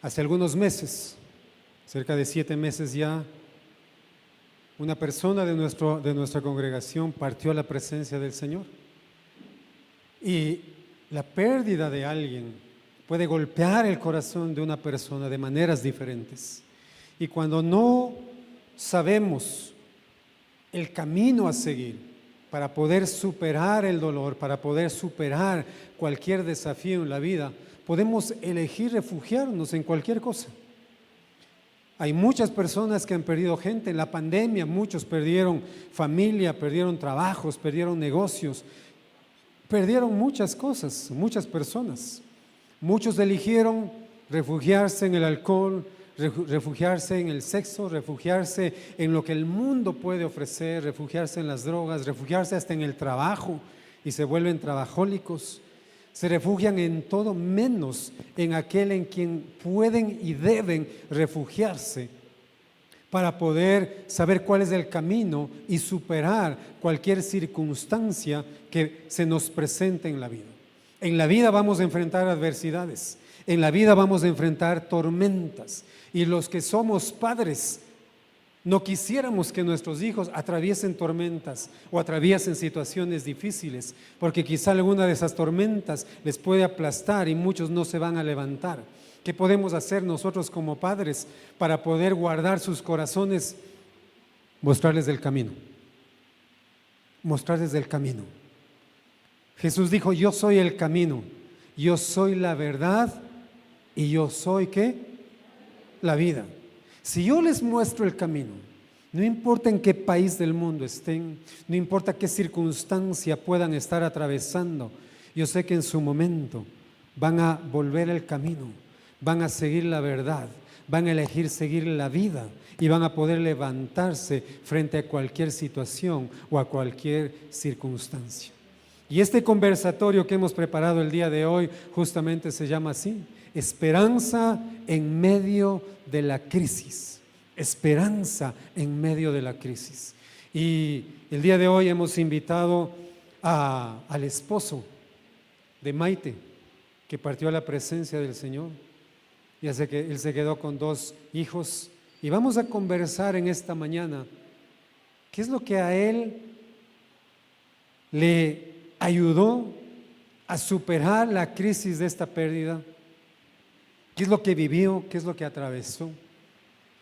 Hace algunos meses, cerca de 7 meses ya, una persona de nuestra congregación partió a la presencia del Señor. Y la pérdida de alguien puede golpear el corazón de una persona de maneras diferentes. Y cuando no sabemos el camino a seguir para poder superar el dolor, para poder superar cualquier desafío en la vida, podemos elegir refugiarnos en cualquier cosa. Hay muchas personas que han perdido gente en la pandemia, muchos perdieron familia, perdieron trabajos, perdieron negocios, perdieron muchas cosas, muchas personas. Muchos eligieron refugiarse en el alcohol, refugiarse en el sexo, refugiarse en lo que el mundo puede ofrecer, refugiarse en las drogas, refugiarse hasta en el trabajo y se vuelven trabajólicos. Se refugian en todo menos en aquel en quien pueden y deben refugiarse para poder saber cuál es el camino y superar cualquier circunstancia que se nos presente en la vida. En la vida vamos a enfrentar adversidades, en la vida vamos a enfrentar tormentas, y los que somos padres no quisiéramos que nuestros hijos atraviesen tormentas o atraviesen situaciones difíciles, porque quizá alguna de esas tormentas les puede aplastar y muchos no se van a levantar. ¿Qué podemos hacer nosotros como padres para poder guardar sus corazones? Mostrarles el camino. Mostrarles el camino. Jesús dijo: yo soy el camino, yo soy la verdad y yo soy ¿qué? La vida. Si yo les muestro el camino, no importa en qué país del mundo estén, no importa qué circunstancia puedan estar atravesando, yo sé que en su momento van a volver el camino, van a seguir la verdad, van a elegir seguir la vida y van a poder levantarse frente a cualquier situación o a cualquier circunstancia. Y este conversatorio que hemos preparado el día de hoy justamente se llama así: esperanza en medio de la crisis. Esperanza en medio de la crisis. Y el día de hoy hemos invitado al esposo de Maite, que partió a la presencia del Señor. Ya sé que él se quedó con 2 hijos y vamos a conversar en esta mañana qué es lo que a él le ayudó a superar la crisis de esta pérdida, qué es lo que vivió, qué es lo que atravesó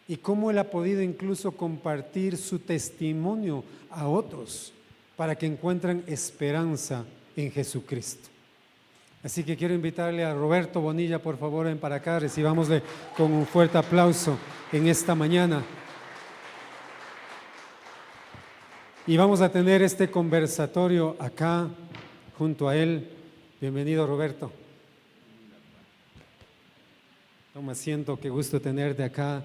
y cómo él ha podido incluso compartir su testimonio a otros para que encuentren esperanza en Jesucristo. Así que quiero invitarle a Roberto Bonilla, por favor, ven para acá, recibámosle con un fuerte aplauso en esta mañana. Y vamos a tener este conversatorio acá junto a él. Bienvenido, Roberto. Toma asiento, qué gusto tenerte acá.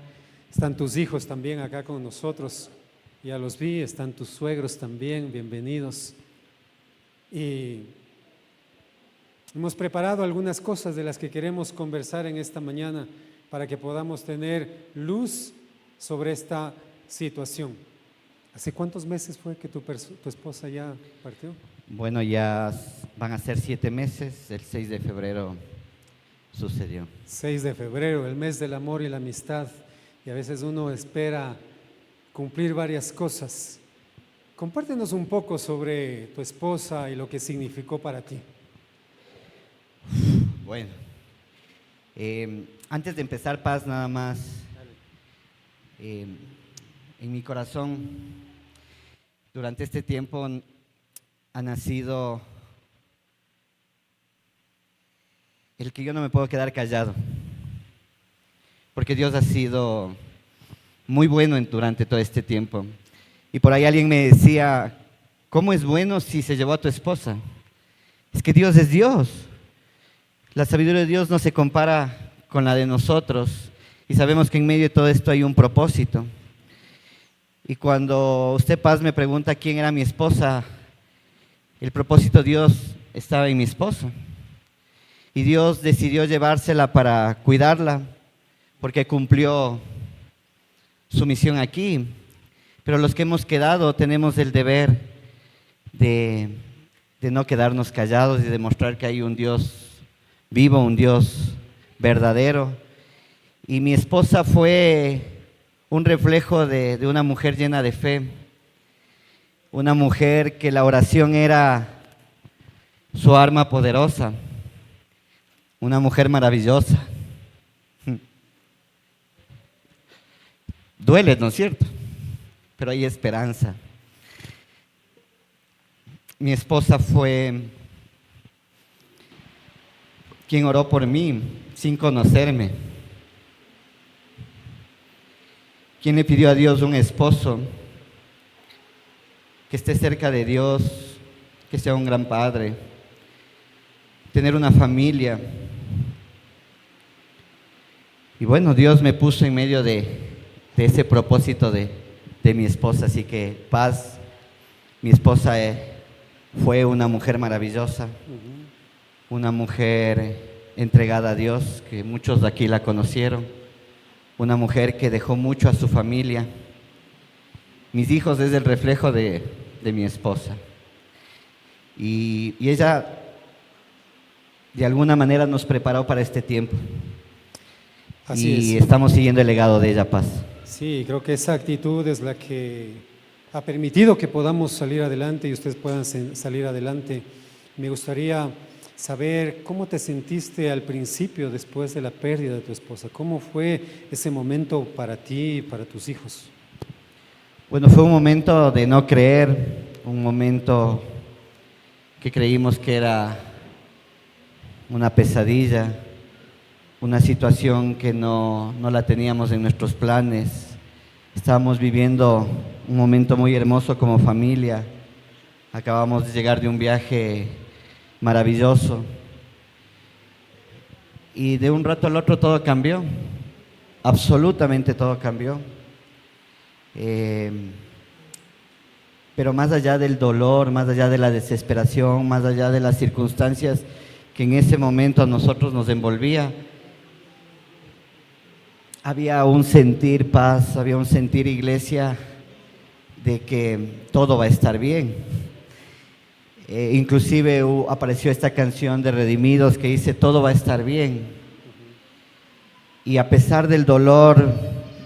Están tus hijos también acá con nosotros, ya los vi, están tus suegros también, bienvenidos. Y hemos preparado algunas cosas de las que queremos conversar en esta mañana para que podamos tener luz sobre esta situación. ¿Hace cuántos meses fue que tu esposa ya partió? Bueno, ya van a ser 7 meses, el 6 de febrero sucedió. 6 de febrero, el mes del amor y la amistad, y a veces uno espera cumplir varias cosas. Compártenos un poco sobre tu esposa y lo que significó para ti. Bueno, antes de empezar, Paz, nada más, en mi corazón, durante este tiempo ha nacido el que yo no me puedo quedar callado, porque Dios ha sido muy bueno durante todo este tiempo. Y por ahí alguien me decía: ¿cómo es bueno si se llevó a tu esposa? Es que Dios es Dios. La sabiduría de Dios no se compara con la de nosotros, y sabemos que en medio de todo esto hay un propósito. Y cuando usted, Paz, me pregunta quién era mi esposa, el propósito de Dios estaba en mi esposa. Y Dios decidió llevársela para cuidarla, porque cumplió su misión aquí. Pero los que hemos quedado tenemos el deber de no quedarnos callados y demostrar que hay un Dios vivo, un Dios verdadero. Y mi esposa fue un reflejo de una mujer llena de fe, una mujer que la oración era su arma poderosa, una mujer maravillosa. Duele, ¿no es cierto? Pero hay esperanza. Mi esposa fue quien oró por mí sin conocerme, quien le pidió a Dios un esposo que esté cerca de Dios, que sea un gran padre, tener una familia. Y bueno, Dios me puso en medio de ese propósito de mi esposa, así que paz. Mi esposa fue una mujer maravillosa, una mujer entregada a Dios, que muchos de aquí la conocieron, una mujer que dejó mucho a su familia. Mis hijos es el reflejo de mi esposa. Y ella de alguna manera nos preparó para este tiempo. Así Y es. estamos siguiendo el legado de ella, Paz. Sí, creo que esa actitud es la que ha permitido que podamos salir adelante y ustedes puedan salir adelante. Me gustaría saber cómo te sentiste al principio después de la pérdida de tu esposa. ¿Cómo fue ese momento para ti y para tus hijos? Bueno, fue un momento de no creer, un momento que creímos que era una pesadilla, una situación que no la teníamos en nuestros planes. Estábamos viviendo un momento muy hermoso como familia. Acabamos de llegar de un viaje maravilloso. Y de un rato al otro todo cambió. Absolutamente todo cambió. Pero más allá del dolor, más allá de la desesperación, más allá de las circunstancias que en ese momento a nosotros nos envolvía, había un sentir paz, había un sentir iglesia de que todo va a estar bien. Inclusive apareció esta canción de Redimidos que dice todo va a estar bien. Y a pesar del dolor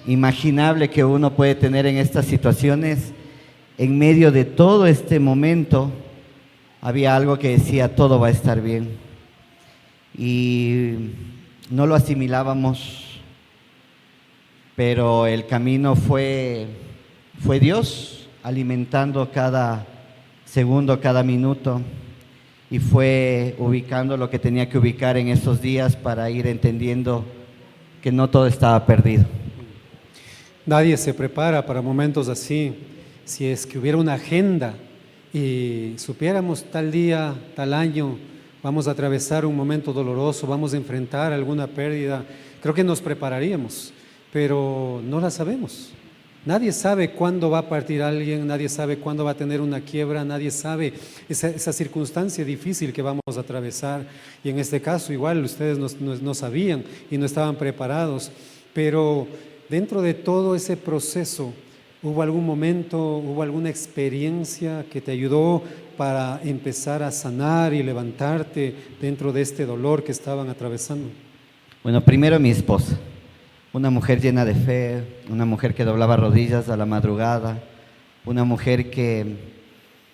imaginable que uno puede tener en estas situaciones, en medio de todo este momento había algo que decía todo va a estar bien. Y no lo asimilábamos, pero el camino fue Dios alimentando cada segundo, cada minuto, y fue ubicando lo que tenía que ubicar en esos días para ir entendiendo que no todo estaba perdido. Nadie se prepara para momentos así. Si es que hubiera una agenda y supiéramos tal día, tal año, vamos a atravesar un momento doloroso, vamos a enfrentar alguna pérdida, creo que nos prepararíamos, pero no la sabemos. Nadie sabe cuándo va a partir alguien, nadie sabe cuándo va a tener una quiebra, nadie sabe esa circunstancia difícil que vamos a atravesar. Y en este caso igual ustedes no sabían y no estaban preparados, pero dentro de todo ese proceso, ¿hubo algún momento, hubo alguna experiencia que te ayudó para empezar a sanar y levantarte dentro de este dolor que estaban atravesando? Bueno, primero mi esposa, una mujer llena de fe, una mujer que doblaba rodillas a la madrugada, una mujer que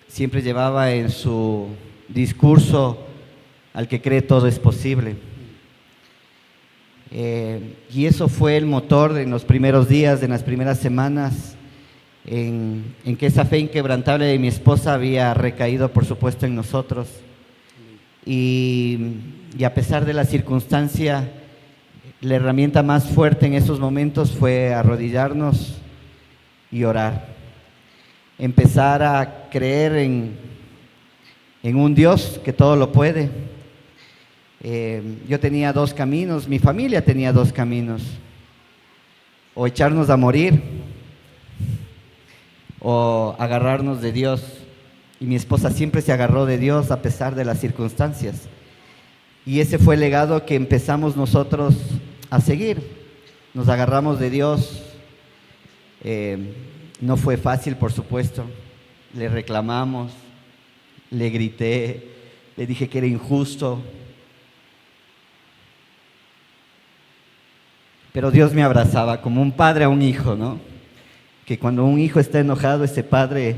siempre llevaba en su discurso al que cree todo es posible. Y eso fue el motor en los primeros días, en las primeras semanas, en que esa fe inquebrantable de mi esposa había recaído, por supuesto, en nosotros. Y a pesar de la circunstancia, la herramienta más fuerte en esos momentos fue arrodillarnos y orar. Empezar a creer en un Dios que todo lo puede. Yo tenía dos caminos, mi familia tenía dos caminos: o echarnos a morir o agarrarnos de Dios. Y mi esposa siempre se agarró de Dios a pesar de las circunstancias. Y ese fue el legado que empezamos nosotros a seguir. Nos agarramos de Dios. No fue fácil, por supuesto. Le reclamamos, le grité, le dije que era injusto. pero Dios me abrazaba como un padre a un hijo, ¿no? Que cuando un hijo está enojado, ese padre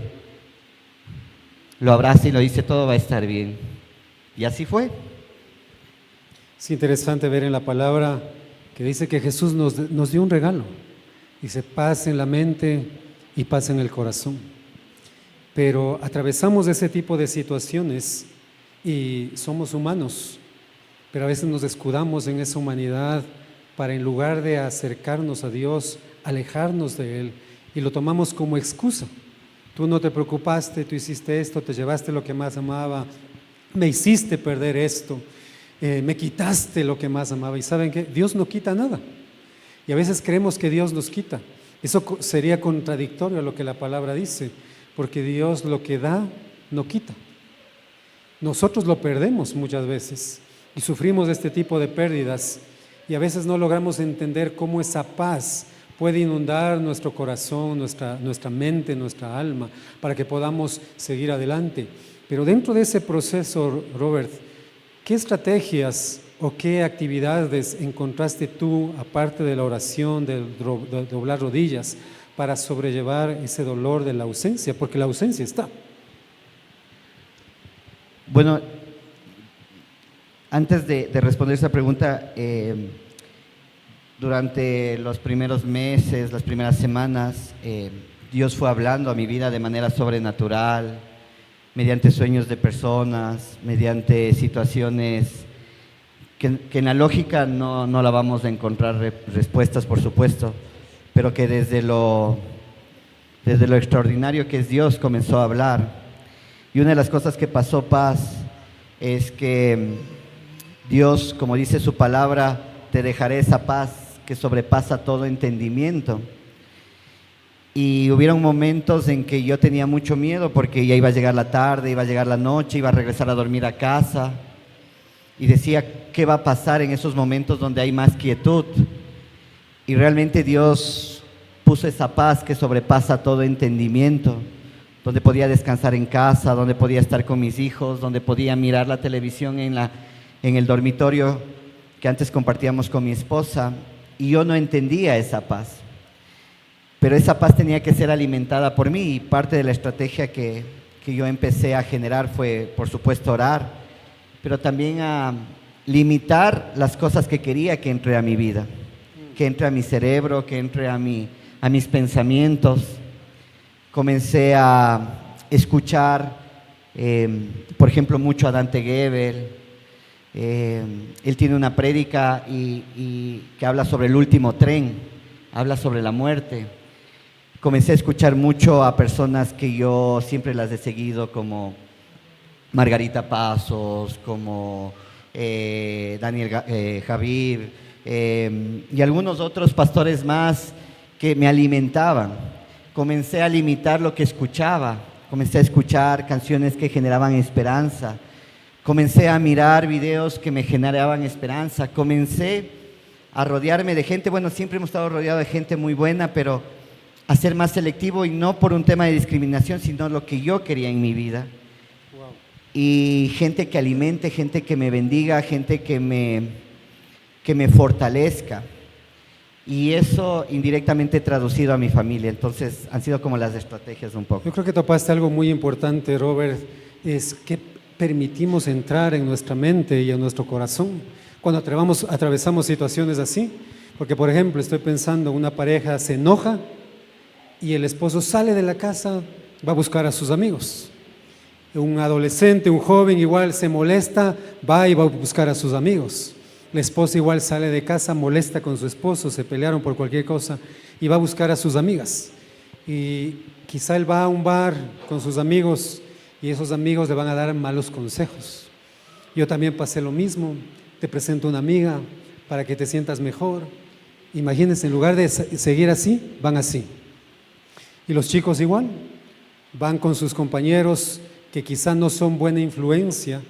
lo abraza y lo dice, todo va a estar bien. Y así fue. Es interesante ver en la palabra que dice que Jesús nos dio un regalo. Dice, paz en la mente y paz en el corazón. Pero atravesamos ese tipo de situaciones y somos humanos, pero a veces nos escudamos en esa humanidad para, en lugar de acercarnos a Dios, alejarnos de Él, y lo tomamos como excusa. Tú no te preocupaste, tú hiciste esto, te llevaste lo que más amaba, me hiciste perder esto, me quitaste lo que más amaba. Y ¿saben qué? Dios no quita nada. Y a veces creemos que Dios nos quita. Eso sería contradictorio a lo que la palabra dice, porque Dios lo que da, no quita. Nosotros lo perdemos muchas veces y sufrimos este tipo de pérdidas, y a veces no logramos entender cómo esa paz puede inundar nuestro corazón, nuestra mente, nuestra alma, para que podamos seguir adelante. Pero dentro de ese proceso, Robert, ¿qué estrategias o qué actividades encontraste tú, aparte de la oración, de doblar rodillas, para sobrellevar ese dolor de la ausencia? Porque la ausencia está. Bueno, antes de responder esa pregunta, durante los primeros meses, las primeras semanas, Dios fue hablando a mi vida de manera sobrenatural, mediante sueños de personas, mediante situaciones que en la lógica no la vamos a encontrar respuestas, por supuesto, pero que desde lo extraordinario que es Dios comenzó a hablar. Y una de las cosas que pasó, Paz, es que Dios, como dice su palabra, te dejaré esa paz que sobrepasa todo entendimiento. Y hubieron momentos en que yo tenía mucho miedo porque ya iba a llegar la tarde, iba a llegar la noche, iba a regresar a dormir a casa. Y decía, ¿qué va a pasar en esos momentos donde hay más quietud? Y realmente Dios puso esa paz que sobrepasa todo entendimiento, donde podía descansar en casa, donde podía estar con mis hijos, donde podía mirar la televisión en el dormitorio que antes compartíamos con mi esposa, y yo no entendía esa paz. Pero esa paz tenía que ser alimentada por mí, y parte de la estrategia que yo empecé a generar fue, por supuesto, orar, pero también a limitar las cosas que quería que entre a mi vida, que entre a mi cerebro, que entre a mis pensamientos. Comencé a escuchar, por ejemplo, mucho a Dante Gebel. Él tiene una prédica que habla sobre el último tren, habla sobre la muerte. Comencé a escuchar mucho a personas que yo siempre las he seguido, como Margarita Pasos, como Daniel Javier, y algunos otros pastores más que me alimentaban. Comencé a limitar lo que escuchaba, comencé a escuchar canciones que generaban esperanza, comencé a mirar videos que me generaban esperanza, comencé a rodearme de gente, bueno, siempre hemos estado rodeados de gente muy buena, pero a ser más selectivo, y no por un tema de discriminación, sino lo que yo quería en mi vida. Wow. Y gente que alimente, gente que me bendiga, gente que me fortalezca. Y eso indirectamente traducido a mi familia. Entonces han sido como las estrategias un poco. Yo creo que topaste algo muy importante, Robert, es que permitimos entrar en nuestra mente y en nuestro corazón cuando atravesamos situaciones así. Porque, por ejemplo, estoy pensando, una pareja se enoja y el esposo sale de la casa, va a buscar a sus amigos. Un adolescente, un joven igual se molesta, va y va a buscar a sus amigos. La esposa igual sale de casa, molesta con su esposo, se pelearon por cualquier cosa y va a buscar a sus amigas. Y quizá él va a un bar con sus amigos y esos amigos le van a dar malos consejos. Yo también pasé lo mismo, te presento una amiga para que te sientas mejor. Imagínense, en lugar de seguir así, van así. Y los chicos igual, van con sus compañeros que quizá no son buena influencia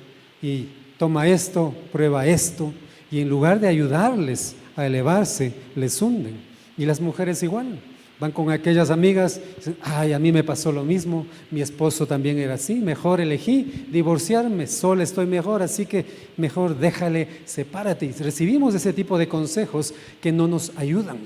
y toma esto, prueba esto. Y en lugar de ayudarles a elevarse, les hunden. Y las mujeres igual, Van con aquellas amigas, dicen, ay, a mí me pasó lo mismo, mi esposo también era así, mejor elegí divorciarme, sola estoy mejor, así que mejor déjale, sepárate. Y recibimos ese tipo de consejos que no nos ayudan.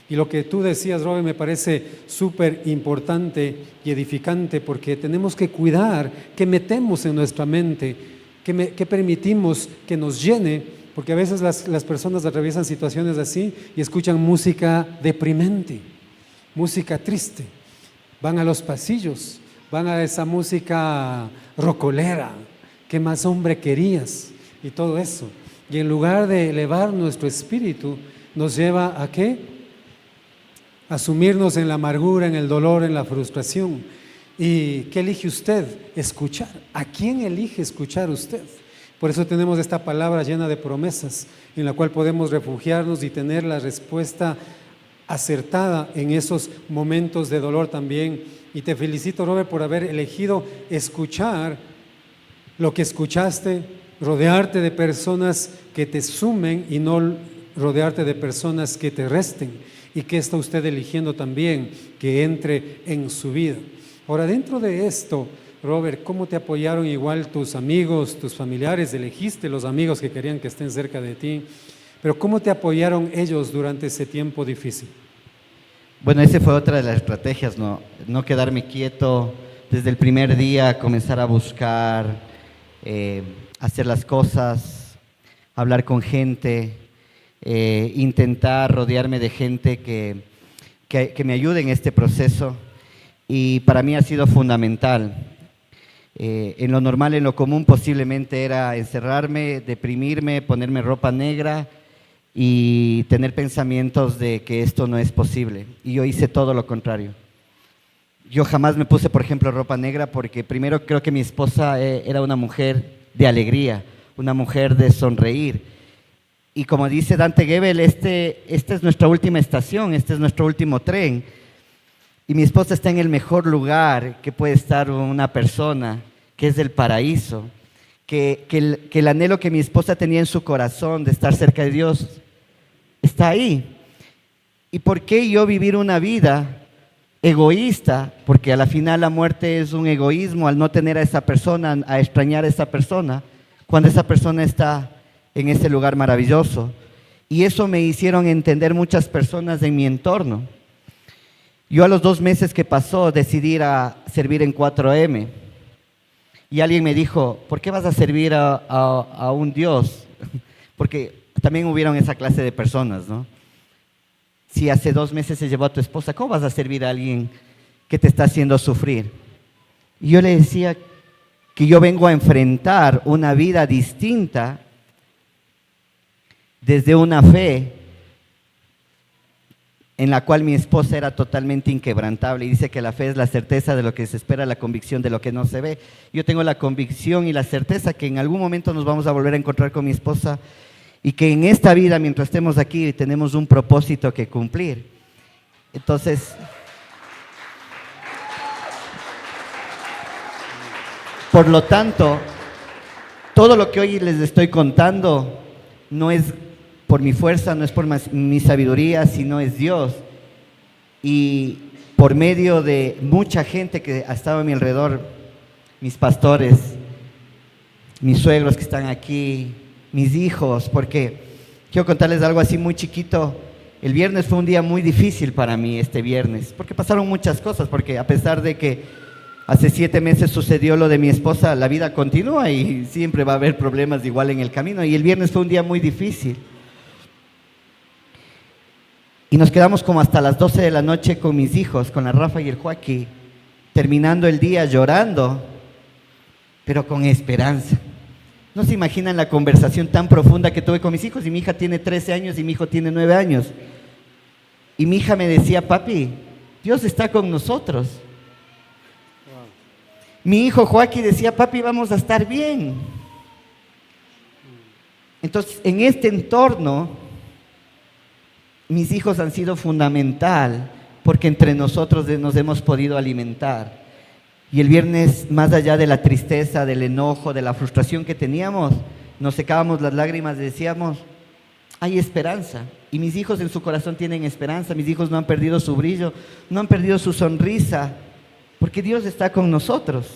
Y lo que tú decías, Robert, me parece súper importante y edificante, porque tenemos que cuidar qué metemos en nuestra mente, qué permitimos que nos llene, porque a veces las personas atraviesan situaciones así y escuchan música deprimente, música triste, van a los pasillos, van a esa música rocolera, ¿qué más hombre querías? Y todo eso. Y en lugar de elevar nuestro espíritu, nos lleva ¿a qué? A sumirnos en la amargura, en el dolor, en la frustración. ¿Y qué elige usted? Escuchar. ¿A quién elige escuchar usted? Por eso tenemos esta palabra llena de promesas, en la cual podemos refugiarnos y tener la respuesta acertada en esos momentos de dolor también. Y te felicito, Robert, por haber elegido escuchar lo que escuchaste, rodearte de personas que te sumen y no rodearte de personas que te resten. ¿Y qué está usted eligiendo también que entre en su vida? Ahora, dentro de esto, Robert, ¿cómo te apoyaron igual tus amigos, tus familiares? Elegiste los amigos que querían que estén cerca de ti, pero ¿cómo te apoyaron ellos durante ese tiempo difícil? Bueno, esa fue otra de las estrategias, no quedarme quieto desde el primer día, comenzar a buscar, hacer las cosas, hablar con gente, intentar rodearme de gente que me ayude en este proceso. Y para mí ha sido fundamental. En lo normal, en lo común, posiblemente era encerrarme, deprimirme, ponerme ropa negra y tener pensamientos de que esto no es posible. Y yo hice todo lo contrario. Yo jamás me puse, por ejemplo, ropa negra porque primero creo que mi esposa era una mujer de alegría, una mujer de sonreír. Y como dice Dante Gebel, esta es nuestra última estación, este es nuestro último tren. Y mi esposa está en el mejor lugar que puede estar una persona, que es el paraíso, que el anhelo que mi esposa tenía en su corazón de estar cerca de Dios está ahí. ¿Y por qué yo vivir una vida egoísta? Porque a la final la muerte es un egoísmo al no tener a esa persona, a extrañar a esa persona, cuando esa persona está en ese lugar maravilloso. Y eso me hicieron entender muchas personas en mi entorno. Yo a los 2 meses que pasó decidí ir a servir en 4M y alguien me dijo, ¿por qué vas a servir a un Dios? Porque también hubieron esa clase de personas, ¿no? Si hace 2 meses se llevó a tu esposa, ¿cómo vas a servir a alguien que te está haciendo sufrir? Y yo le decía que yo vengo a enfrentar una vida distinta desde una fe en la cual mi esposa era totalmente inquebrantable y dice que la fe es la certeza de lo que se espera, la convicción de lo que no se ve. Yo tengo la convicción y la certeza que en algún momento nos vamos a volver a encontrar con mi esposa y que en esta vida, mientras estemos aquí, tenemos un propósito que cumplir. Entonces, por lo tanto, todo lo que hoy les estoy contando no es por mi fuerza, no es por mi sabiduría, sino es Dios. Y por medio de mucha gente que ha estado a mi alrededor, mis pastores, mis suegros que están aquí, mis hijos, porque quiero contarles algo así muy chiquito. El viernes fue un día muy difícil para mí, este viernes, porque pasaron muchas cosas, porque a pesar de que hace 7 meses sucedió lo de mi esposa, la vida continúa y siempre va a haber problemas igual en el camino. Y el viernes fue un día muy difícil. Y nos quedamos como hasta las 12 de la noche con mis hijos, con la Rafa y el Joaquín, terminando el día llorando, pero con esperanza. No se imaginan la conversación tan profunda que tuve con mis hijos. Y mi hija tiene 13 años y mi hijo tiene 9 años. Y mi hija me decía, papi, Dios está con nosotros. Mi hijo Joaquín decía, papi, vamos a estar bien. Entonces, en este entorno, mis hijos han sido fundamental porque entre nosotros nos hemos podido alimentar. Y el viernes, más allá de la tristeza, del enojo, de la frustración que teníamos, nos secábamos las lágrimas y decíamos, hay esperanza. Y mis hijos en su corazón tienen esperanza. Mis hijos no han perdido su brillo, no han perdido su sonrisa, porque Dios está con nosotros.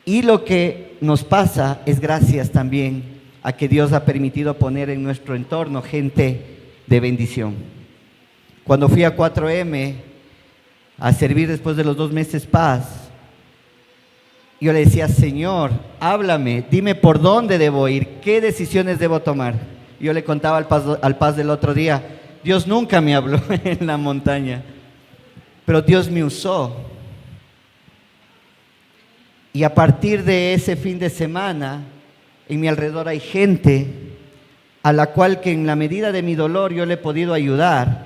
Y lo que nos pasa es gracias también a que Dios ha permitido poner en nuestro entorno gente de bendición. Cuando fui a 4M a servir después de los 2 meses paz, yo le decía, Señor, háblame, dime por dónde debo ir, qué decisiones debo tomar. Yo le contaba al paz del otro día, Dios nunca me habló en la montaña, pero Dios me usó. Y a partir de ese fin de semana, en mi alrededor hay gente a la cual que en la medida de mi dolor yo le he podido ayudar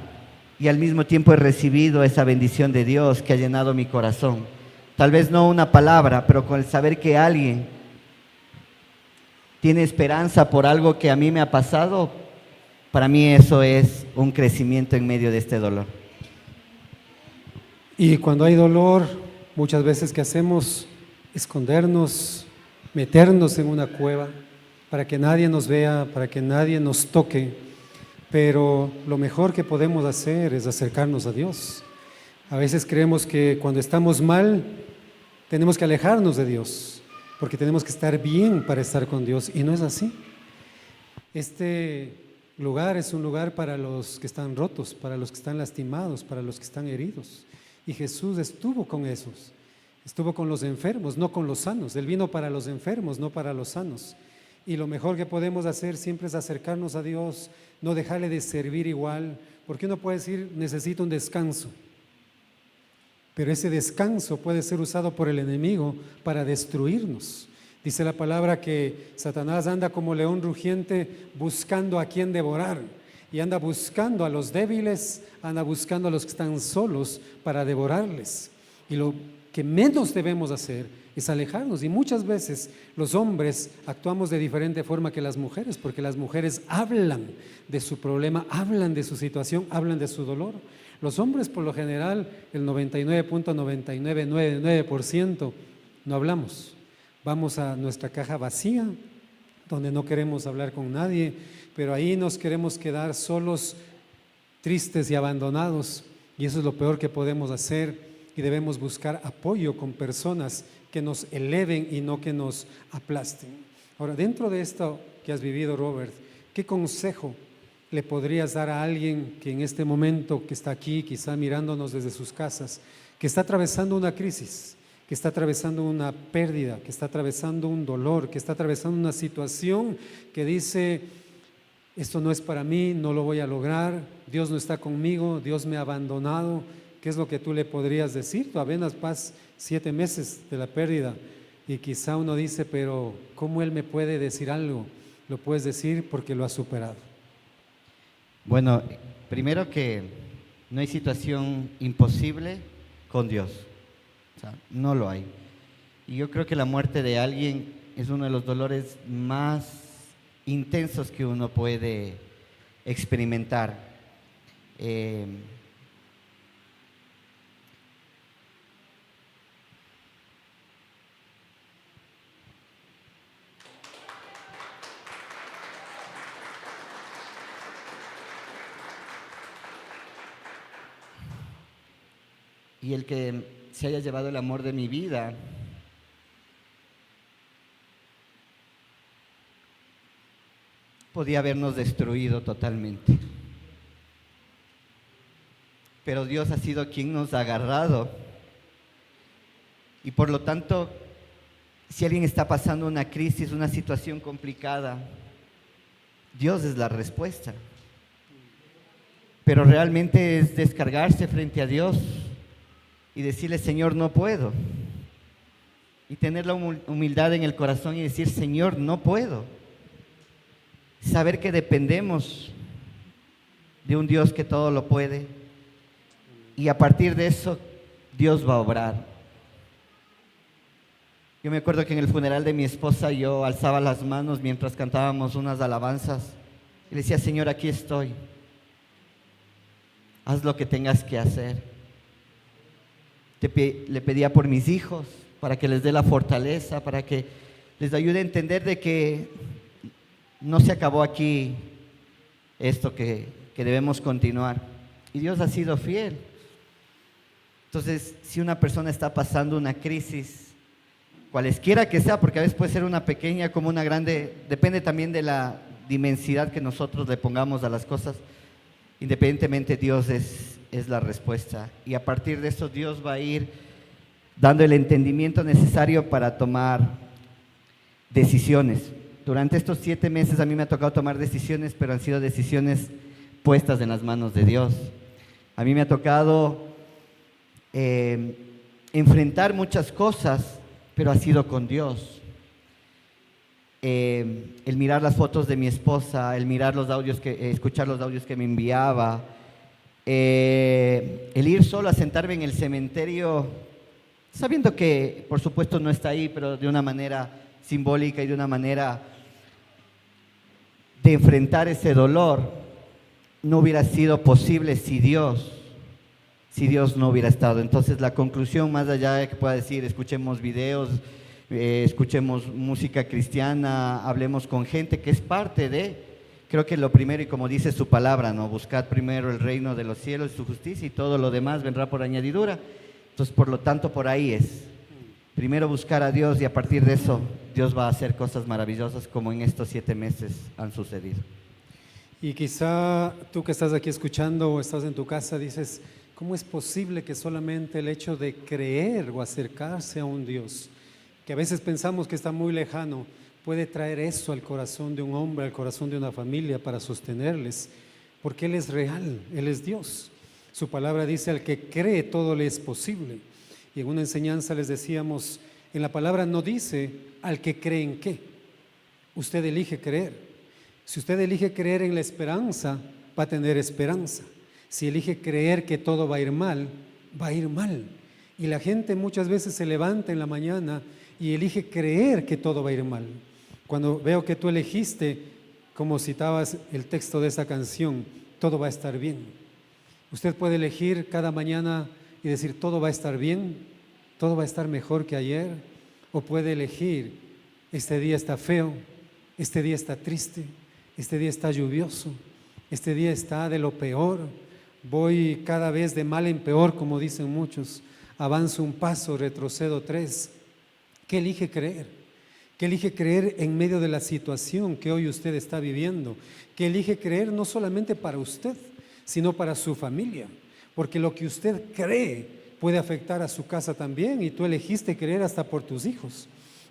y al mismo tiempo he recibido esa bendición de Dios que ha llenado mi corazón. Tal vez no una palabra, pero con el saber que alguien tiene esperanza por algo que a mí me ha pasado, para mí eso es un crecimiento en medio de este dolor. Y cuando hay dolor, muchas veces ¿qué hacemos? Escondernos, meternos en una cueva para que nadie nos vea, para que nadie nos toque. Pero lo mejor que podemos hacer es acercarnos a Dios. A veces creemos que cuando estamos mal tenemos que alejarnos de Dios, porque tenemos que estar bien para estar con Dios, y no es así. Este lugar es un lugar para los que están rotos, para los que están lastimados, para los que están heridos. Y Jesús estuvo con esos, estuvo con los enfermos, no con los sanos. Él vino para los enfermos, no para los sanos. Y lo mejor que podemos hacer siempre es acercarnos a Dios, no dejarle de servir igual, porque uno puede decir, necesito un descanso. Pero ese descanso puede ser usado por el enemigo para destruirnos. Dice la palabra que Satanás anda como león rugiente buscando a quien devorar, y anda buscando a los débiles, anda buscando a los que están solos para devorarles. Y lo que menos debemos hacer es alejarnos, y muchas veces los hombres actuamos de diferente forma que las mujeres, porque las mujeres hablan de su problema, hablan de su situación, hablan de su dolor. Los hombres por lo general, el 99.9999% no hablamos. Vamos a nuestra caja vacía, donde no queremos hablar con nadie, pero ahí nos queremos quedar solos, tristes y abandonados, y eso es lo peor que podemos hacer, y debemos buscar apoyo con personas que nos eleven y no que nos aplasten. Ahora, dentro de esto que has vivido, Robert, ¿qué consejo le podrías dar a alguien que en este momento que está aquí, quizá mirándonos desde sus casas, que está atravesando una crisis, que está atravesando una pérdida, que está atravesando un dolor, que está atravesando una situación que dice, esto no es para mí, no lo voy a lograr, Dios no está conmigo, Dios me ha abandonado? ¿Qué es lo que tú le podrías decir? Tú apenas vas 7 meses de la pérdida y quizá uno dice, pero ¿cómo él me puede decir algo? Lo puedes decir porque lo has superado. Bueno, primero que no hay situación imposible con Dios, o sea, no lo hay. Y yo creo que la muerte de alguien es uno de los dolores más intensos que uno puede experimentar. Y el que se haya llevado el amor de mi vida, podía habernos destruido totalmente. Pero Dios ha sido quien nos ha agarrado. Y por lo tanto, si alguien está pasando una crisis, una situación complicada, Dios es la respuesta. Pero realmente es descargarse frente a Dios y decirle, Señor, no puedo. Y tener la humildad en el corazón y decir, Señor, no puedo. Saber que dependemos de un Dios que todo lo puede. Y a partir de eso, Dios va a obrar. Yo me acuerdo que en el funeral de mi esposa yo alzaba las manos mientras cantábamos unas alabanzas y le decía, Señor, aquí estoy. Haz lo que tengas que hacer. Le pedía por mis hijos, para que les dé la fortaleza, para que les ayude a entender de que no se acabó aquí esto que debemos continuar. Y Dios ha sido fiel. Entonces, si una persona está pasando una crisis, cualesquiera que sea, porque a veces puede ser una pequeña como una grande, depende también de la dimensidad que nosotros le pongamos a las cosas, independientemente Dios es la respuesta. Y a partir de eso Dios va a ir dando el entendimiento necesario para tomar decisiones. Durante estos 7 meses a mí me ha tocado tomar decisiones, pero han sido decisiones puestas en las manos de Dios. A mí me ha tocado enfrentar muchas cosas, pero ha sido con Dios. El mirar las fotos de mi esposa, el mirar los audios escuchar los audios que me enviaba, el ir solo a sentarme en el cementerio, sabiendo que por supuesto no está ahí, pero de una manera simbólica y de una manera de enfrentar ese dolor, no hubiera sido posible si Dios no hubiera estado. Entonces la conclusión, más allá de que pueda decir, escuchemos videos, escuchemos música cristiana, hablemos con gente que es parte de, creo que lo primero, y como dice su palabra, ¿no? Buscad primero el reino de los cielos y su justicia, y todo lo demás vendrá por añadidura. Entonces, por lo tanto, por ahí es. Primero buscar a Dios, y a partir de eso, Dios va a hacer cosas maravillosas como en estos 7 meses han sucedido. Y quizá tú que estás aquí escuchando o estás en tu casa dices, ¿cómo es posible que solamente el hecho de creer o acercarse a un Dios, que a veces pensamos que está muy lejano, puede traer eso al corazón de un hombre, al corazón de una familia para sostenerles? Porque Él es real, Él es Dios. Su palabra dice, al que cree todo le es posible. Y en una enseñanza les decíamos, en la palabra no dice al que cree en qué. Usted elige creer. Si usted elige creer en la esperanza, va a tener esperanza. Si elige creer que todo va a ir mal, va a ir mal. Y la gente muchas veces se levanta en la mañana y elige creer que todo va a ir mal. Cuando veo que tú elegiste, como citabas el texto de esa canción, todo va a estar bien. Usted puede elegir cada mañana y decir, todo va a estar bien, todo va a estar mejor que ayer. O puede elegir, este día está feo, este día está triste, este día está lluvioso, este día está de lo peor, voy cada vez de mal en peor, como dicen muchos, avanzo un paso, retrocedo 3. ¿Qué elige creer? ¿Qué elige creer en medio de la situación que hoy usted está viviendo? ¿Qué elige creer no solamente para usted, sino para su familia? Porque lo que usted cree puede afectar a su casa también, y tú elegiste creer hasta por tus hijos.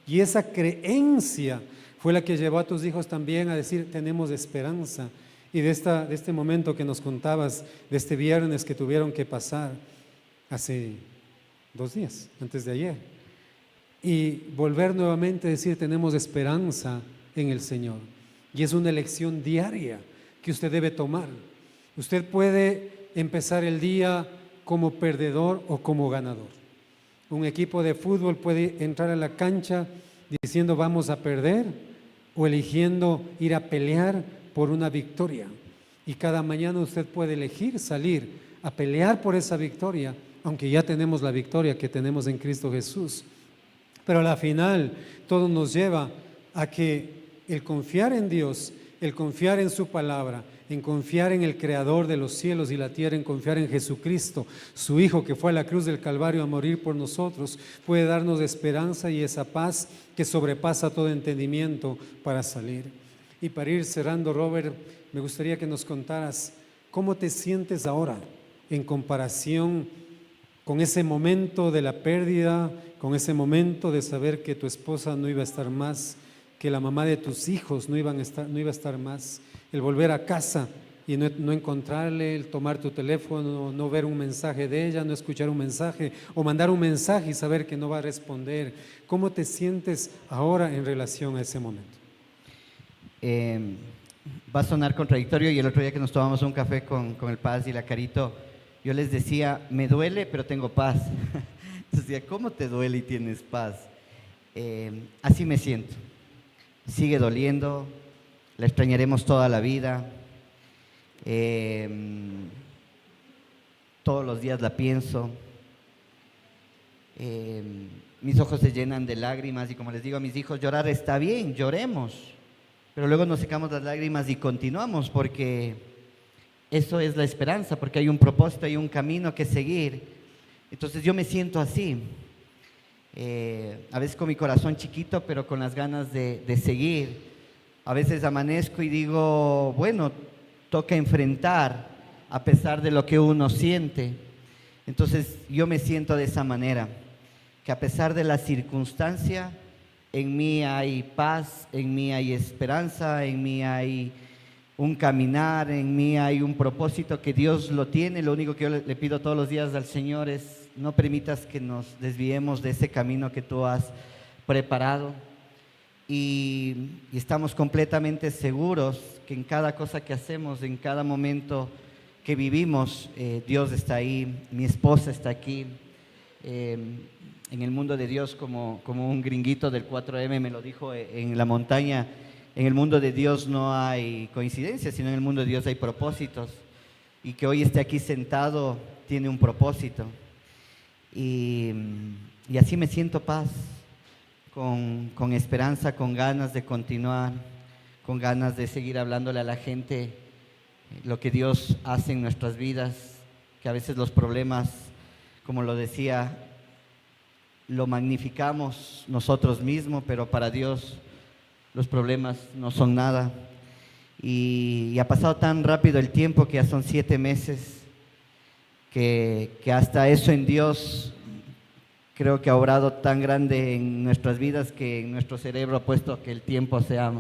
Y esa creencia fue la que llevó a tus hijos también a decir, tenemos esperanza. Y de este momento que nos contabas, de este viernes que tuvieron que pasar hace 2 días, antes de ayer, y volver nuevamente a decir, tenemos esperanza en el Señor. Y es una elección diaria que usted debe tomar. Usted puede empezar el día como perdedor o como ganador. Un equipo de fútbol puede entrar a la cancha diciendo vamos a perder, o eligiendo ir a pelear por una victoria. Y cada mañana usted puede elegir salir a pelear por esa victoria, aunque ya tenemos la victoria que tenemos en Cristo Jesús. Pero a la final todo nos lleva a que el confiar en Dios, el confiar en su palabra, en confiar en el Creador de los cielos y la tierra, en confiar en Jesucristo, su Hijo que fue a la cruz del Calvario a morir por nosotros, puede darnos esperanza y esa paz que sobrepasa todo entendimiento para salir. Y para ir cerrando, Robert, me gustaría que nos contaras cómo te sientes ahora en comparación con ese momento de la pérdida, con ese momento de saber que tu esposa no iba a estar más, que la mamá de tus hijos no iba a estar más, el volver a casa y no encontrarle, el tomar tu teléfono, no ver un mensaje de ella, no escuchar un mensaje, o mandar un mensaje y saber que no va a responder. ¿Cómo te sientes ahora en relación a ese momento? Va a sonar contradictorio, y el otro día que nos tomamos un café con el Paz y la Carito, yo les decía, me duele pero tengo paz. Entonces decía, ¿cómo te duele y tienes paz? Así me siento. Sigue doliendo, la extrañaremos toda la vida, todos los días la pienso, mis ojos se llenan de lágrimas, y como les digo a mis hijos, llorar está bien, lloremos, pero luego nos secamos las lágrimas y continuamos, porque eso es la esperanza, porque hay un propósito, hay un camino que seguir. Entonces yo me siento así, a veces con mi corazón chiquito, pero con las ganas de seguir. A veces amanezco y digo, bueno, toca enfrentar a pesar de lo que uno siente. Entonces yo me siento de esa manera, que a pesar de la circunstancia, en mí hay paz, en mí hay esperanza, en mí hay un caminar, en mí hay un propósito que Dios lo tiene. Lo único que yo le pido todos los días al Señor es: no permitas que nos desviemos de ese camino que tú has preparado. Y estamos completamente seguros que en cada cosa que hacemos, en cada momento que vivimos, Dios está ahí, mi esposa está aquí. En el mundo de Dios, como un gringuito del 4M me lo dijo en la montaña, en el mundo de Dios no hay coincidencias, sino en el mundo de Dios hay propósitos. Y que hoy esté aquí sentado tiene un propósito. Y así me siento paz, con esperanza, con ganas de continuar, con ganas de seguir hablándole a la gente lo que Dios hace en nuestras vidas, que a veces los problemas, como lo decía, lo magnificamos nosotros mismos, pero para Dios los problemas no son nada. Y ha pasado tan rápido el tiempo, que ya son 7 meses, que hasta eso en Dios creo que ha obrado tan grande en nuestras vidas, que en nuestro cerebro ha puesto que el tiempo sea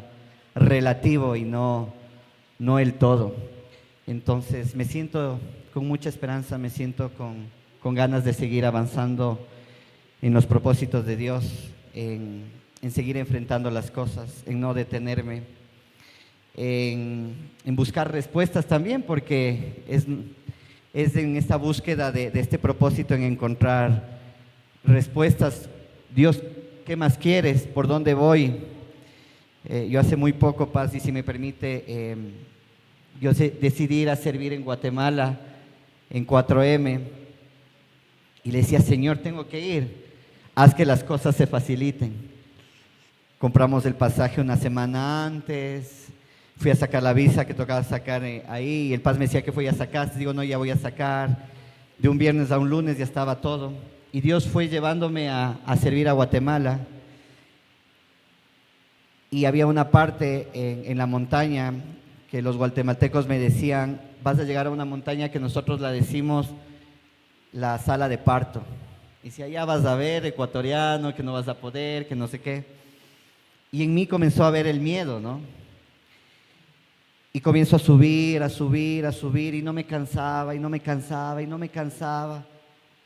relativo y no el todo. Entonces me siento con mucha esperanza, me siento con ganas de seguir avanzando en los propósitos de Dios, en seguir enfrentando las cosas, en no detenerme, en buscar respuestas también, porque es en esta búsqueda de este propósito, en encontrar respuestas. Dios, ¿qué más quieres? ¿Por dónde voy? Yo hace muy poco, Paz, y si me permite, yo decidí ir a servir en Guatemala, en 4M, y le decía: Señor, tengo que ir, haz que las cosas se faciliten. Compramos el pasaje una semana antes, fui a sacar la visa que tocaba sacar ahí, y el Paz me decía: ¿qué fue? ¿Ya sacaste? Digo: no, ya voy a sacar. De un viernes a un lunes ya estaba todo, y Dios fue llevándome a servir a Guatemala. Y había una parte en la montaña que los guatemaltecos me decían: vas a llegar a una montaña que nosotros la decimos la sala de parto. Y si allá vas a ver, ecuatoriano, que no vas a poder, que no sé qué. Y en mí comenzó a ver el miedo, ¿no? Y comienzo a subir, a subir, a subir, y no me cansaba, y no me cansaba, y no me cansaba.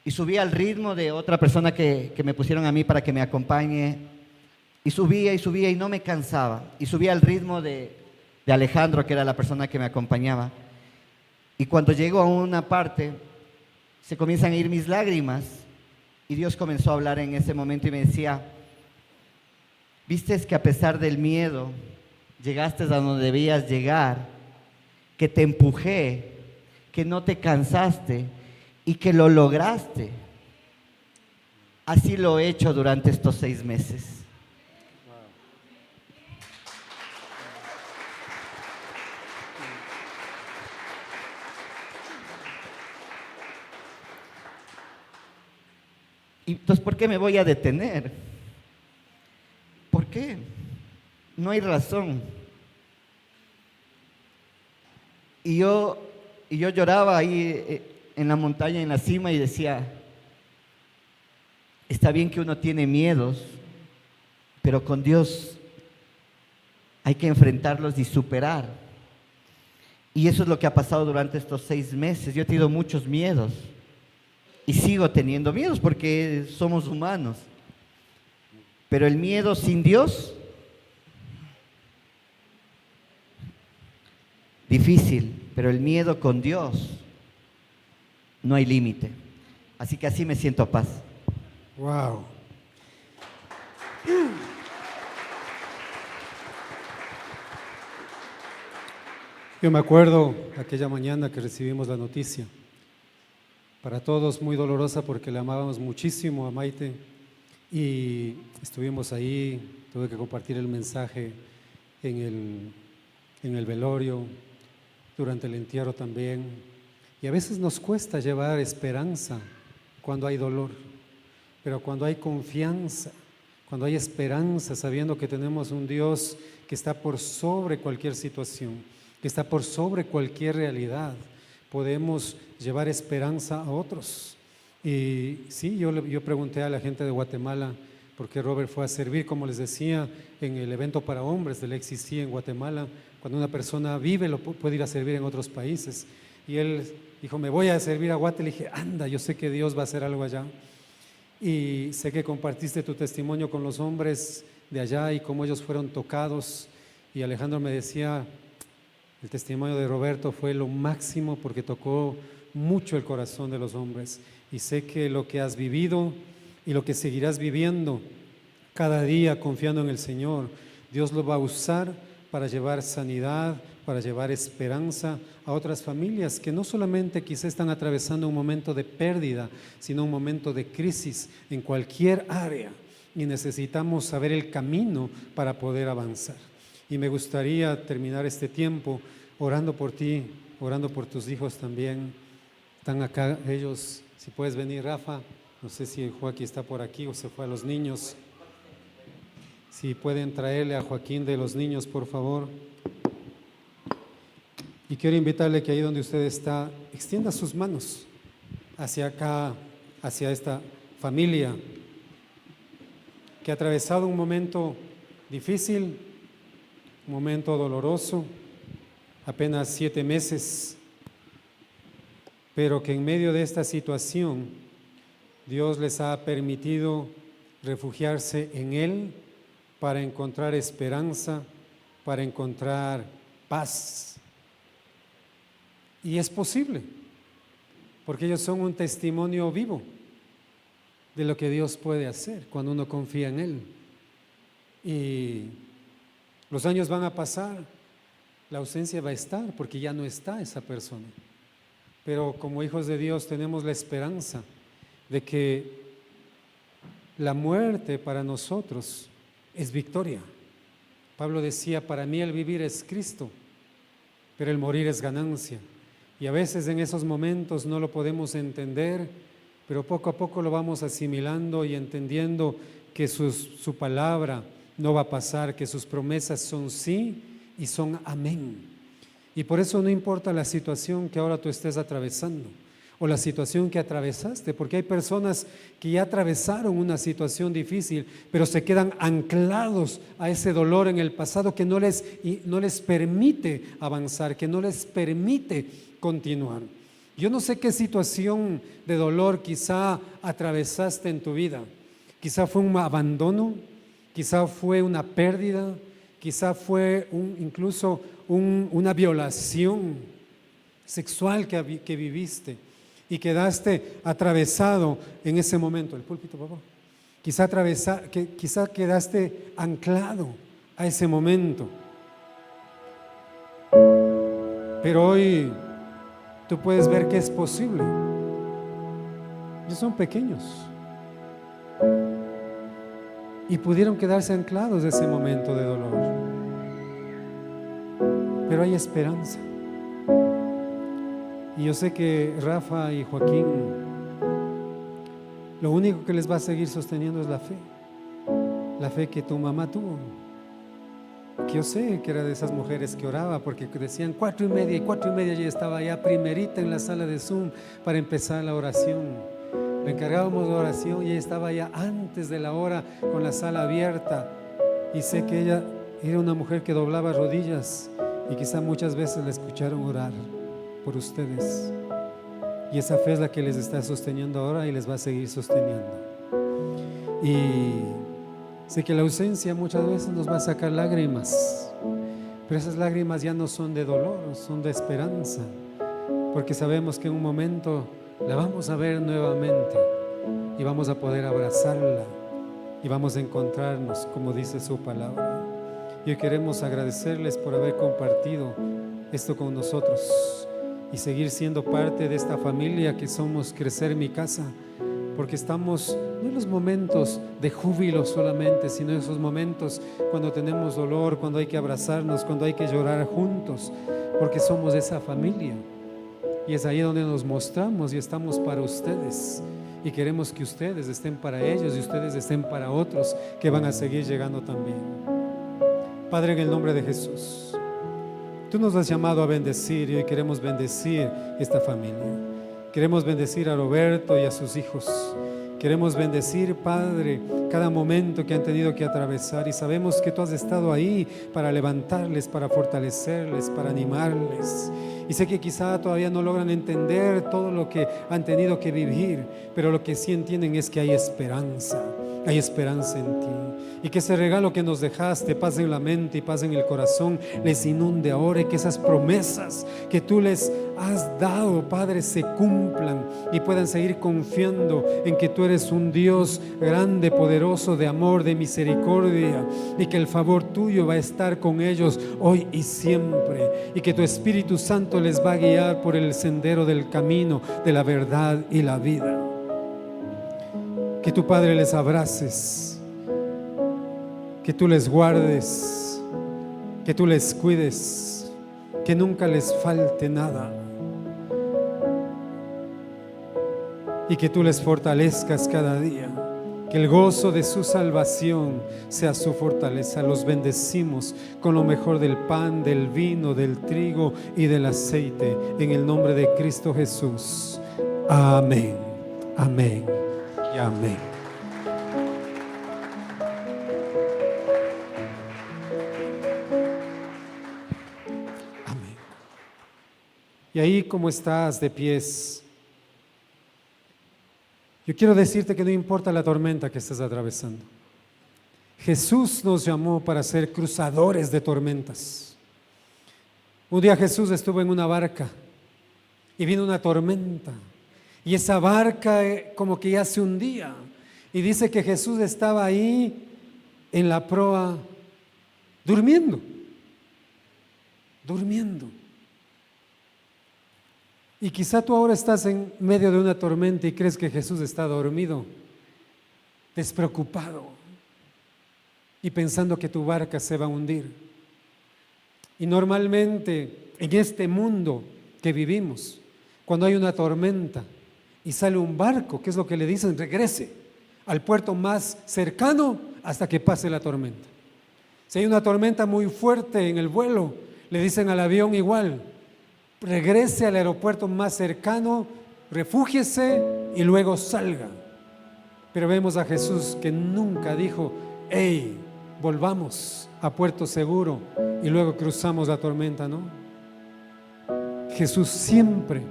Y subía al ritmo de otra persona que me pusieron a mí para que me acompañe. Y subía, y no me cansaba. Y subía al ritmo de Alejandro, que era la persona que me acompañaba. Y cuando llego a una parte, se comienzan a ir mis lágrimas. Y Dios comenzó a hablar en ese momento y me decía: ¿viste que a pesar del miedo llegaste a donde debías llegar? Que te empujé, que no te cansaste y que lo lograste. Así lo he hecho durante estos 6 meses. Y entonces, ¿por qué me voy a detener? ¿Por qué? No hay razón. Y yo lloraba ahí en la montaña, en la cima, y decía: está bien que uno tiene miedos, pero con Dios hay que enfrentarlos y superar. Y eso es lo que ha pasado durante estos 6 meses. Yo he tenido muchos miedos y sigo teniendo miedos, porque somos humanos. Pero el miedo sin Dios, difícil, pero el miedo con Dios, no hay límite. Así que así me siento paz. Wow. Yo me acuerdo aquella mañana que recibimos la noticia. Para todos muy dolorosa, porque le amábamos muchísimo a Maite y estuvimos ahí. Tuve que compartir el mensaje en el velorio, durante el entierro también. Y a veces nos cuesta llevar esperanza cuando hay dolor, pero cuando hay confianza, cuando hay esperanza, sabiendo que tenemos un Dios que está por sobre cualquier situación, que está por sobre cualquier realidad, podemos llevar esperanza a otros. Y sí, yo pregunté a la gente de Guatemala por qué Robert fue a servir, como les decía, en el evento para hombres del XCC en Guatemala. Cuando una persona vive, puede ir a servir en otros países. Y él dijo, me voy a servir a Guate. Le dije, anda, yo sé que Dios va a hacer algo allá. Y sé que compartiste tu testimonio con los hombres de allá y cómo ellos fueron tocados. Y Alejandro me decía, el testimonio de Roberto fue lo máximo porque tocó mucho el corazón de los hombres. Y sé que lo que has vivido y lo que seguirás viviendo cada día confiando en el Señor, Dios lo va a usar para llevar sanidad, para llevar esperanza a otras familias que no solamente quizá están atravesando un momento de pérdida, sino un momento de crisis en cualquier área, y necesitamos saber el camino para poder avanzar. Y me gustaría terminar este tiempo orando por ti, orando por tus hijos también. Están acá ellos, si puedes venir, Rafa, no sé si Joaquín está por aquí o se fue a los niños. Si pueden traerle a Joaquín de los niños, por favor. Y quiero invitarle que ahí donde usted está, extienda sus manos hacia acá, hacia esta familia que ha atravesado un momento difícil, un momento doloroso, apenas 7 meses, pero que en medio de esta situación Dios les ha permitido refugiarse en Él para encontrar esperanza, para encontrar paz. Y es posible, porque ellos son un testimonio vivo de lo que Dios puede hacer cuando uno confía en Él. Y los años van a pasar, la ausencia va a estar, porque ya no está esa persona. Pero como hijos de Dios tenemos la esperanza de que la muerte para nosotros es victoria. Pablo decía, para mí el vivir es Cristo, pero el morir es ganancia. Y a veces en esos momentos no lo podemos entender, pero poco a poco lo vamos asimilando y entendiendo que su palabra no va a pasar, que sus promesas son sí y son amén. Y por eso no importa la situación que ahora tú estés atravesando o la situación que atravesaste, porque hay personas que ya atravesaron una situación difícil, pero se quedan anclados a ese dolor en el pasado que no les permite avanzar, que no les permite continuar. Yo no sé qué situación de dolor quizá atravesaste en tu vida. Quizá fue un abandono, quizá fue una pérdida, quizá fue incluso una violación sexual que viviste y quedaste atravesado en ese momento. El púlpito, papá. Quizá quedaste anclado a ese momento. Pero hoy tú puedes ver que es posible. Ellos son pequeños y pudieron quedarse anclados de ese momento de dolor. Pero hay esperanza. Y yo sé que Rafa y Joaquín, lo único que les va a seguir sosteniendo es la fe que tu mamá tuvo. Que yo sé que era de esas mujeres que oraba, porque decían 4:30 y 4:30 ya estaba ya primerita en la sala de Zoom para empezar la oración. Le encargábamos de oración y ella estaba ya antes de la hora con la sala abierta. Y sé que ella era una mujer que doblaba rodillas y quizá muchas veces la escucharon orar por ustedes. Y esa fe es la que les está sosteniendo ahora y les va a seguir sosteniendo. Y sé que la ausencia muchas veces nos va a sacar lágrimas, pero esas lágrimas ya no son de dolor, son de esperanza, porque sabemos que en un momento la vamos a ver nuevamente y vamos a poder abrazarla y vamos a encontrarnos, como dice su palabra. Y hoy queremos agradecerles por haber compartido esto con nosotros y seguir siendo parte de esta familia que somos Crecer Mi Casa, porque estamos no en los momentos de júbilo solamente, sino en esos momentos cuando tenemos dolor, cuando hay que abrazarnos, cuando hay que llorar juntos, porque somos esa familia. Y es ahí donde nos mostramos y estamos para ustedes. Y queremos que ustedes estén para ellos y ustedes estén para otros que van a seguir llegando también. Padre, en el nombre de Jesús, Tú nos has llamado a bendecir y hoy queremos bendecir esta familia. Queremos bendecir a Roberto y a sus hijos. Queremos bendecir, Padre, cada momento que han tenido que atravesar, y sabemos que Tú has estado ahí para levantarles, para fortalecerles, para animarles. Y sé que quizá todavía no logran entender todo lo que han tenido que vivir, pero lo que sí entienden es que hay esperanza en Ti. Y que ese regalo que nos dejaste, paz en la mente y paz en el corazón, les inunde ahora, y que esas promesas que Tú les has dado, Padre, se cumplan y puedan seguir confiando en que Tú eres un Dios grande, poderoso, de amor, de misericordia, y que el favor Tuyo va a estar con ellos hoy y siempre, y que Tu Espíritu Santo les va a guiar por el sendero del camino de la verdad y la vida. Que Tu, Padre, les abraces, que Tú les guardes, que Tú les cuides, que nunca les falte nada, y que Tú les fortalezcas cada día, que el gozo de su salvación sea su fortaleza. Los bendecimos con lo mejor del pan, del vino, del trigo y del aceite, en el nombre de Cristo Jesús. Amén, amén y amén. Amén. Y ahí, como estás de pies, yo quiero decirte que no importa la tormenta que estés atravesando. Jesús nos llamó para ser cruzadores de tormentas. Un día Jesús estuvo en una barca y vino una tormenta, y esa barca como que ya se hundía, y dice que Jesús estaba ahí en la proa durmiendo. Y quizá tú ahora estás en medio de una tormenta y crees que Jesús está dormido, despreocupado, y pensando que tu barca se va a hundir. Y normalmente en este mundo que vivimos, cuando hay una tormenta y sale un barco, ¿qué es lo que le dicen? Regrese al puerto más cercano hasta que pase la tormenta. Si hay una tormenta muy fuerte en el vuelo, le dicen al avión igual: regrese al aeropuerto más cercano, refúgiese y luego salga. Pero vemos a Jesús que nunca dijo: hey, volvamos a puerto seguro y luego cruzamos la tormenta, ¿no? Jesús siempre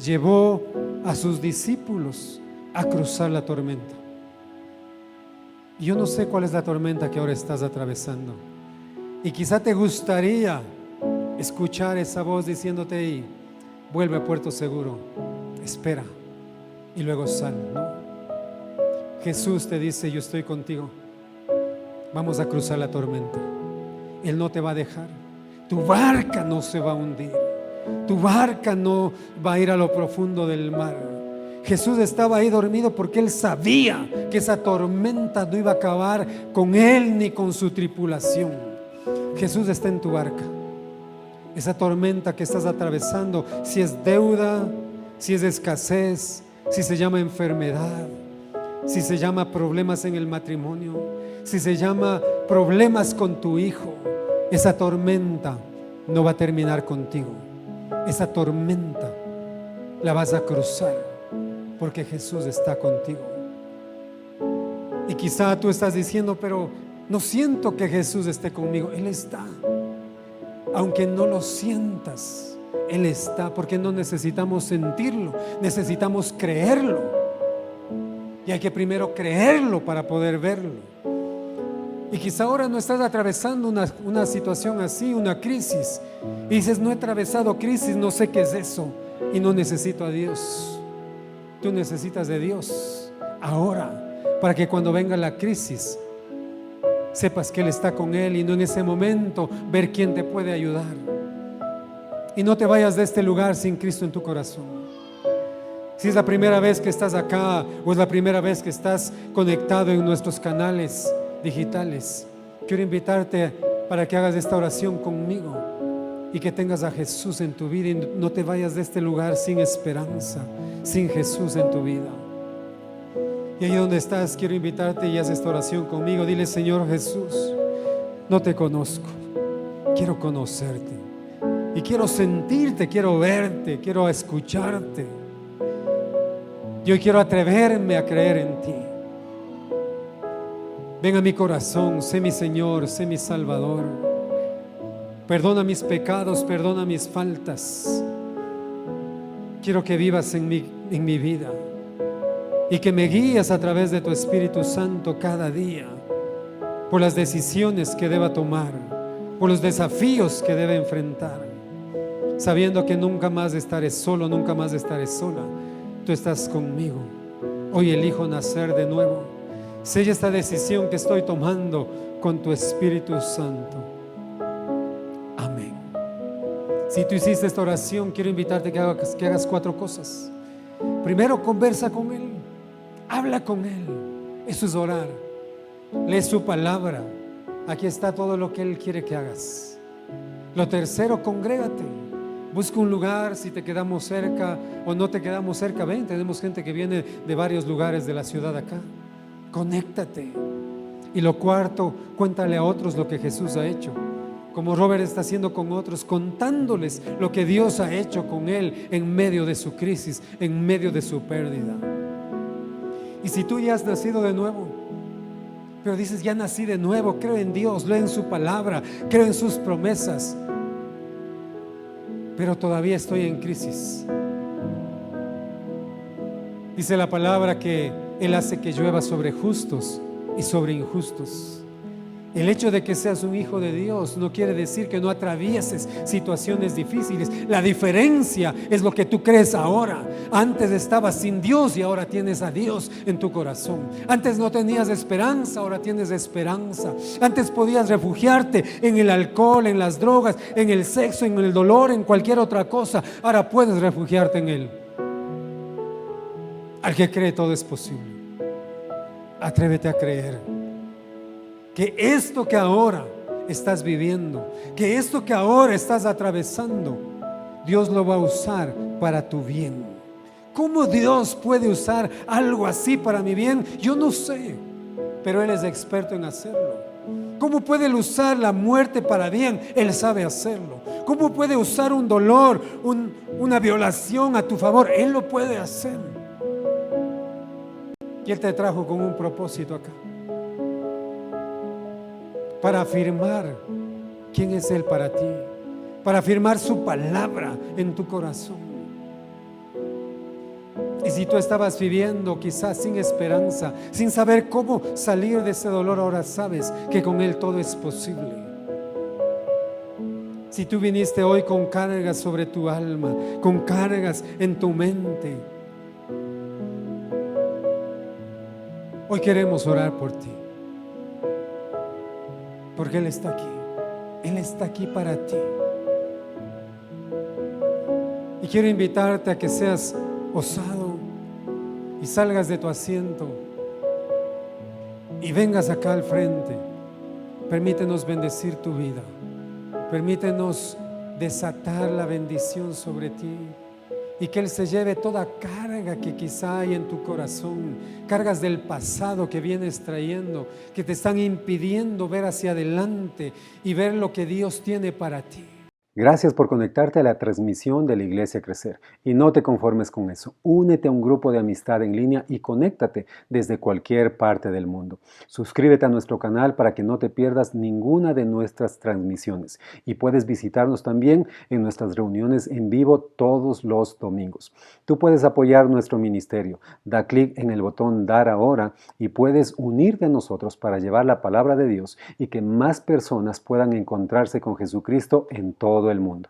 llevó a sus discípulos a cruzar la tormenta. Y yo no sé cuál es la tormenta que ahora estás atravesando, y quizá te gustaría escuchar esa voz diciéndote: hey, vuelve a puerto seguro, espera y luego sal, ¿no? Jesús te dice: yo estoy contigo, vamos a cruzar la tormenta. Él no te va a dejar, tu barca no se va a hundir, tu barca no va a ir a lo profundo del mar. Jesús estaba ahí dormido porque Él sabía que esa tormenta no iba a acabar con Él ni con su tripulación. Jesús está en tu barca. Esa tormenta que estás atravesando, si es deuda, si es escasez, si se llama enfermedad, si se llama problemas en el matrimonio, si se llama problemas con tu hijo, esa tormenta no va a terminar contigo. Esa tormenta la vas a cruzar porque Jesús está contigo. Y quizá tú estás diciendo: pero no siento que Jesús esté conmigo. Él está. Aunque no lo sientas, Él está, porque no necesitamos sentirlo, necesitamos creerlo. Y hay que primero creerlo para poder verlo. Y quizá ahora no estás atravesando una situación así, una crisis, y dices: no he atravesado crisis, no sé qué es eso, y no necesito a Dios. Tú necesitas de Dios ahora, para que cuando venga la crisis sepas que Él está con Él, y no en ese momento ver quién te puede ayudar. Y no te vayas de este lugar sin Cristo en tu corazón. Si es la primera vez que estás acá o es la primera vez que estás conectado en nuestros canales digitales, quiero invitarte para que hagas esta oración conmigo y que tengas a Jesús en tu vida y no te vayas de este lugar sin esperanza, sin Jesús en tu vida. Y ahí donde estás, quiero invitarte y haz esta oración conmigo. Dile: Señor Jesús, no te conozco, quiero conocerte y quiero sentirte, quiero verte, quiero escucharte. Yo quiero atreverme a creer en ti. Ven a mi corazón, sé mi Señor, sé mi Salvador. Perdona mis pecados, perdona mis faltas. Quiero que vivas en mi vida y que me guíes a través de tu Espíritu Santo cada día por las decisiones que deba tomar, por los desafíos que debe enfrentar, sabiendo que nunca más estaré solo, nunca más estaré sola. Tú estás conmigo. Hoy elijo nacer de nuevo. Sella esta decisión que estoy tomando con tu Espíritu Santo. Amén. Si tú hiciste esta oración, quiero invitarte que hagas 4 cosas. Primero, conversa con Él. Habla con Él. Eso es orar. Lee su palabra. Aquí está todo lo que Él quiere que hagas. Lo tercero, congrégate. Busca un lugar. Si te quedamos cerca o no te quedamos cerca, ven. Tenemos gente que viene de varios lugares de la ciudad acá. Conéctate. Y lo cuarto, cuéntale a otros lo que Jesús ha hecho, como Robert está haciendo con otros, contándoles lo que Dios ha hecho con él en medio de su crisis, en medio de su pérdida. Y si tú ya has nacido de nuevo, pero dices: ya nací de nuevo, creo en Dios, leo en su palabra, creo en sus promesas, pero todavía estoy en crisis. Dice la palabra que Él hace que llueva sobre justos y sobre injustos. El hecho de que seas un hijo de Dios no quiere decir que no atravieses situaciones difíciles. La diferencia es lo que tú crees ahora. Antes estabas sin Dios y ahora tienes a Dios en tu corazón. Antes no tenías esperanza, ahora tienes esperanza. Antes podías refugiarte en el alcohol, en las drogas, en el sexo, en el dolor, en cualquier otra cosa. Ahora puedes refugiarte en Él. Al que cree, todo es posible. Atrévete a creer que esto que ahora estás viviendo, que esto que ahora estás atravesando, Dios lo va a usar para tu bien. ¿Cómo Dios puede usar algo así para mi bien? Yo no sé, pero Él es experto en hacerlo. ¿Cómo puede Él usar la muerte para bien? Él sabe hacerlo. ¿Cómo puede usar un dolor, una violación a tu favor? Él lo puede hacer. Y Él te trajo con un propósito acá, para afirmar quién es Él para ti, para afirmar su palabra en tu corazón. Y si tú estabas viviendo quizás sin esperanza, sin saber cómo salir de ese dolor, ahora sabes que con Él todo es posible. Si tú viniste hoy con cargas sobre tu alma, con cargas en tu mente, hoy queremos orar por ti, porque Él está aquí. Él está aquí para ti. Y quiero invitarte a que seas osado y salgas de tu asiento y vengas acá al frente. Permítenos bendecir tu vida. Permítenos desatar la bendición sobre ti. Y que Él se lleve toda carga que quizá hay en tu corazón, cargas del pasado que vienes trayendo, que te están impidiendo ver hacia adelante y ver lo que Dios tiene para ti. Gracias por conectarte a la transmisión de la Iglesia Crecer. Y no te conformes con eso. Únete a un grupo de amistad en línea y conéctate desde cualquier parte del mundo. Suscríbete a nuestro canal para que no te pierdas ninguna de nuestras transmisiones. Y puedes visitarnos también en nuestras reuniones en vivo todos los domingos. Tú puedes apoyar nuestro ministerio. Da clic en el botón Dar ahora y puedes unirte a nosotros para llevar la palabra de Dios y que más personas puedan encontrarse con Jesucristo en todo el mundo.